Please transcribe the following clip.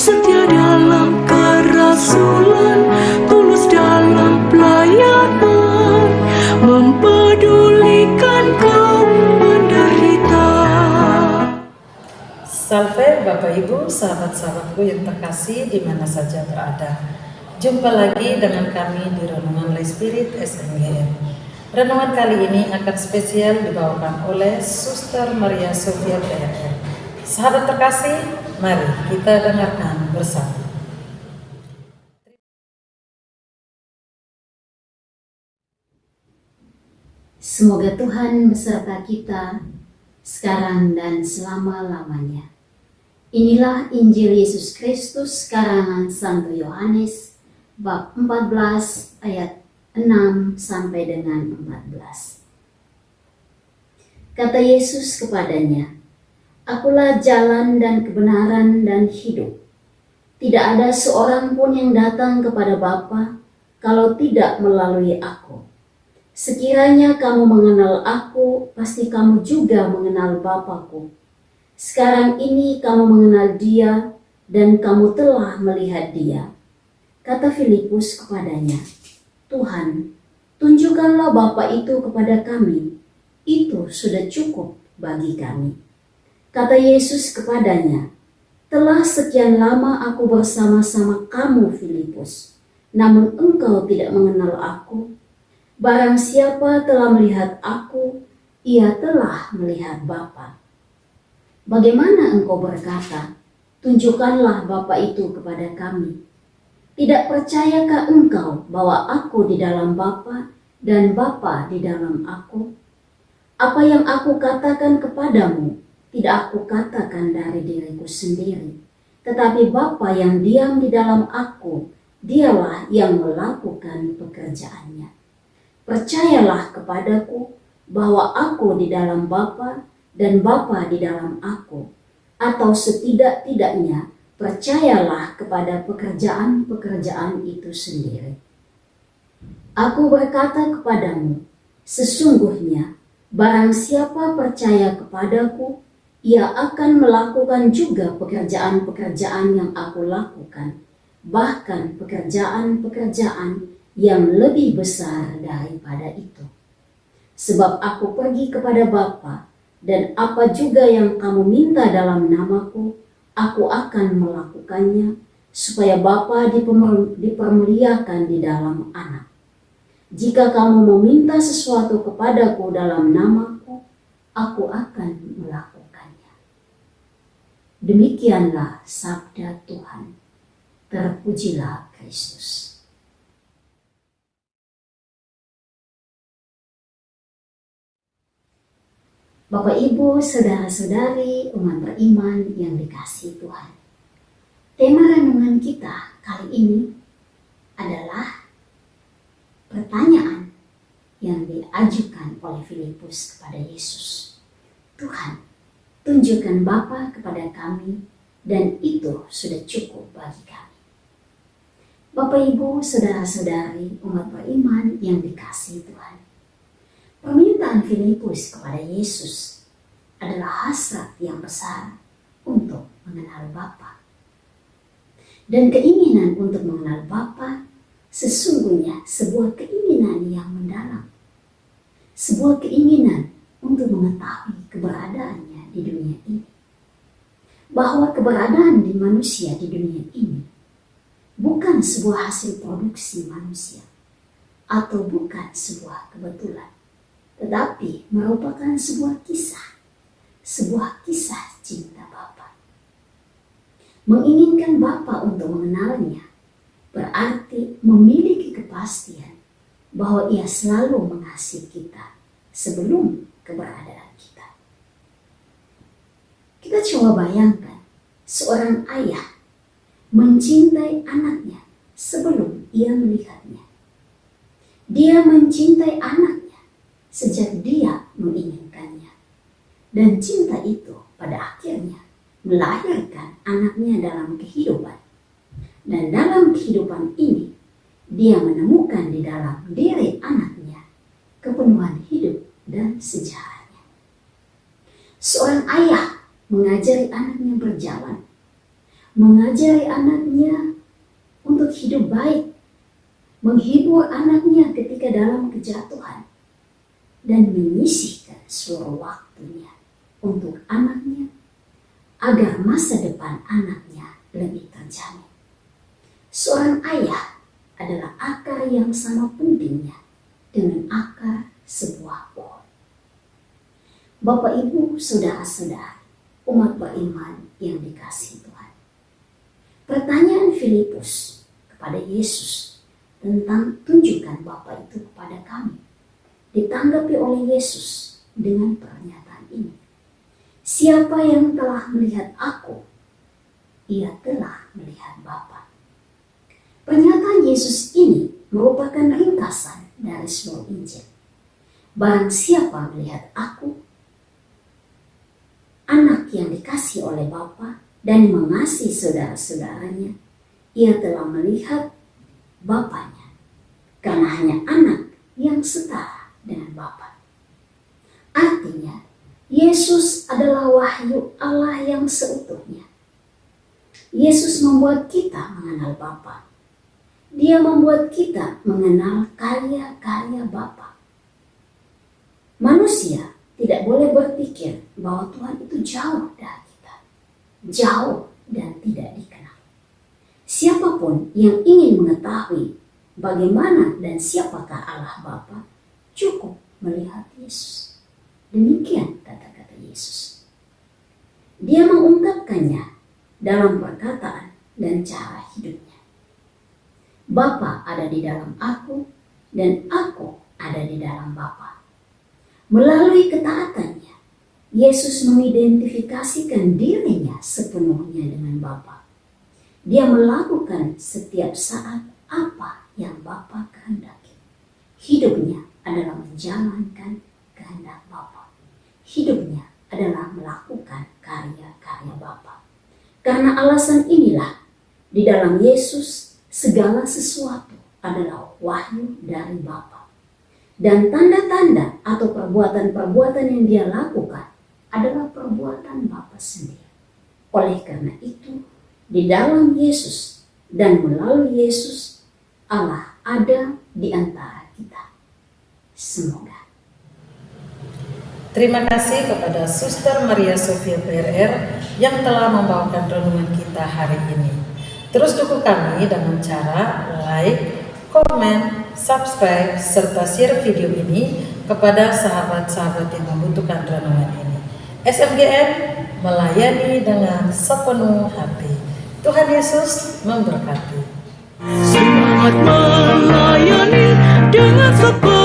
setia dalam kerasulan, tulus dalam pelayanan, mempedulikan kaum menderita. Salve Bapak Ibu, sahabat-sahabatku yang terkasih di mana saja berada. Jumpa lagi dengan kami di Renungan Lay Spirit SMGM. Renungan kali ini akan spesial dibawakan oleh Suster Maria Sofia PNR. Sahabat terkasih, mari kita dengarkan bersama. Semoga Tuhan beserta kita sekarang dan selama-lamanya. Inilah Injil Yesus Kristus karangan Santo Yohanes bab 14 ayat 6 sampai dengan 14. Kata Yesus kepadanya, "Akulah jalan dan kebenaran dan hidup. Tidak ada seorang pun yang datang kepada Bapa kalau tidak melalui aku. Sekiranya kamu mengenal aku, pasti kamu juga mengenal Bapa-Ku. Sekarang ini kamu mengenal Dia dan kamu telah melihat Dia." Kata Filipus kepadanya, "Tuhan, tunjukkanlah Bapa itu kepada kami, itu sudah cukup bagi kami." Kata Yesus kepadanya, "Telah sekian lama aku bersama-sama kamu, Filipus, namun engkau tidak mengenal aku. Barang siapa telah melihat aku, ia telah melihat Bapa. Bagaimana engkau berkata, tunjukkanlah Bapa itu kepada kami? Tidak percayakah engkau bahwa aku di dalam Bapa dan Bapa di dalam aku? Apa yang aku katakan kepadamu, tidak aku katakan dari diriku sendiri, tetapi Bapa yang diam di dalam aku, Dialah yang melakukan pekerjaannya. Percayalah kepadaku bahwa aku di dalam Bapa dan Bapa di dalam aku, atau setidak-tidaknya percayalah kepada pekerjaan-pekerjaan itu sendiri. Aku berkata kepadamu, sesungguhnya barang siapa percaya kepadaku, ia akan melakukan juga pekerjaan-pekerjaan yang aku lakukan, bahkan pekerjaan-pekerjaan yang lebih besar daripada itu. Sebab aku pergi kepada Bapa, dan apa juga yang kamu minta dalam namaku, aku akan melakukannya, supaya Bapa dipermuliakan di dalam Anak. Jika kamu meminta sesuatu kepadaku dalam namaku, aku akan melakukannya." Demikianlah sabda Tuhan. Terpujilah Kristus. Bapak, Ibu, saudara-saudari, umat beriman yang dikasihi Tuhan. Tema renungan kita kali ini adalah pertanyaan yang diajukan oleh Filipus kepada Yesus. "Tuhan, tunjukkan Bapa kepada kami, dan itu sudah cukup bagi kami." Bapak, Ibu, saudara-saudari, umat beriman yang dikasihi Tuhan. Permintaan Filipus kepada Yesus adalah hasrat yang besar untuk mengenal Bapa. Dan keinginan untuk mengenal Bapa sesungguhnya sebuah keinginan yang mendalam. Sebuah keinginan untuk mengetahui keberadaannya di dunia ini. Bahwa keberadaan di manusia di dunia ini bukan sebuah hasil produksi manusia atau bukan sebuah kebetulan, tetapi merupakan sebuah kisah cinta Bapa. Menginginkan Bapa untuk mengenalnya berarti memiliki kepastian bahwa Ia selalu mengasihi kita sebelum keberadaan kita. Kita coba bayangkan seorang ayah mencintai anaknya sebelum ia melihatnya. Dia mencintai anaknya sejak dia menginginkannya. Dan cinta itu pada akhirnya melahirkan anaknya dalam kehidupan. Dan dalam kehidupan ini, dia menemukan di dalam diri anaknya kepenuhan hidup dan sejarahnya. Seorang ayah mengajari anaknya berjalan, mengajari anaknya untuk hidup baik, menghibur anaknya ketika dalam kejatuhan, dan menyisihkan seluruh waktunya untuk anaknya agar masa depan anaknya lebih terjamin. Seorang ayah adalah akar yang sama pentingnya dengan akar sebuah pohon. Bapak, Ibu, saudara-saudara, umat beriman yang dikasihi Tuhan. Pertanyaan Filipus kepada Yesus tentang tunjukkan Bapa itu kepada kami ditanggapi oleh Yesus dengan pernyataan ini. Siapa yang telah melihat aku, ia telah melihat Bapa. Pernyataan Yesus ini merupakan ringkasan dari seluruh Injil. Barang siapa melihat aku, anak yang dikasihi oleh Bapa, dan mengasihi saudara-saudaranya, ia telah melihat Bapanya, karena hanya anak yang setara dengan Bapa. Artinya, Yesus adalah wahyu Allah yang seutuhnya. Yesus membuat kita mengenal Bapa. Dia membuat kita mengenal karya-karya Bapa. Manusia tidak boleh berpikir bahwa Tuhan itu jauh dari kita, jauh dan tidak dikenal. Siapapun yang ingin mengetahui bagaimana dan siapakah Allah Bapa, cukup melihat Yesus. Demikian kata-kata Yesus. Dia mengungkapkannya dalam perkataan dan cara hidupnya. Bapa ada di dalam aku dan aku ada di dalam Bapa. Melalui ketaatannya, Yesus mengidentifikasikan dirinya sepenuhnya dengan Bapa. Dia melakukan setiap saat apa yang Bapa kehendaki. Hidupnya adalah menjalankan kehendak Bapa. Hidupnya adalah melakukan karya-karya Bapa. Karena alasan inilah, di dalam Yesus segala sesuatu adalah wahyu dari Bapa. Dan tanda-tanda atau perbuatan-perbuatan yang dia lakukan adalah perbuatan Bapa sendiri. Oleh karena itu, di dalam Yesus dan melalui Yesus, Allah ada di antara kita. Semoga. Terima kasih kepada Suster Maria Sofia PRR yang telah membawakan renungan kita hari ini. Terus dukung kami dengan cara like, komen, subscribe, serta share video ini kepada sahabat-sahabat yang membutuhkan renungan ini. SMGM melayani dengan sepenuh hati. Tuhan Yesus memberkati. Semangat melayani dengan sepenuh